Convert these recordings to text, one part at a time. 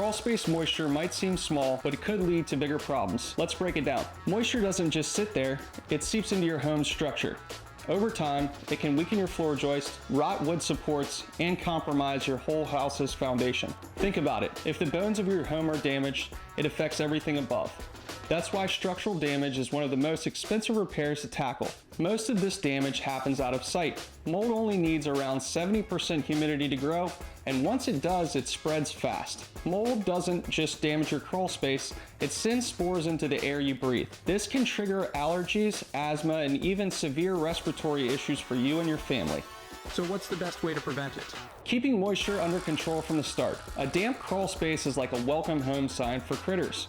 Crawl space moisture might seem small, but it could lead to bigger problems. Let's break it down. Moisture doesn't just sit there, it seeps into your home's structure. Over time, it can weaken your floor joists, rot wood supports, and compromise your whole house's foundation. Think about it. If the bones of your home are damaged, it affects everything above. That's why structural damage is one of the most expensive repairs to tackle. Most of this damage happens out of sight. Mold only needs around 70% humidity to grow, and once it does, it spreads fast. Mold doesn't just damage your crawl space, it sends spores into the air you breathe. This can trigger allergies, asthma, and even severe respiratory issues for you and your family. So what's the best way to prevent it? Keeping moisture under control from the start. A damp crawl space is like a welcome home sign for critters.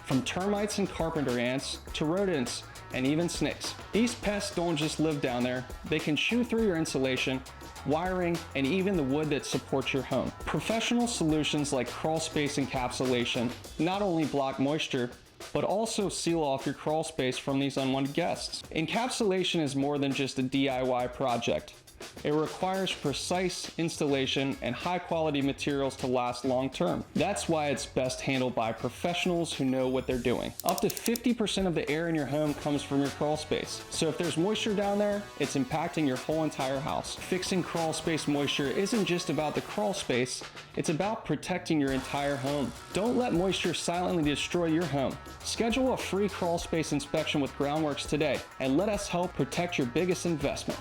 From termites and carpenter ants to rodents and even snakes. These pests don't just live down there, they can chew through your insulation, wiring, and even the wood that supports your home. Professional solutions like crawl space encapsulation not only block moisture, but also seal off your crawl space from these unwanted guests. Encapsulation is more than just a DIY project. It requires precise installation and high quality materials to last long term. That's why it's best handled by professionals who know what they're doing. Up to 50% of the air in your home comes from your crawl space. So if there's moisture down there, it's impacting your whole entire house. Fixing crawl space moisture isn't just about the crawl space, it's about protecting your entire home. Don't let moisture silently destroy your home. Schedule a free crawl space inspection with Groundworks today and let us help protect your biggest investment.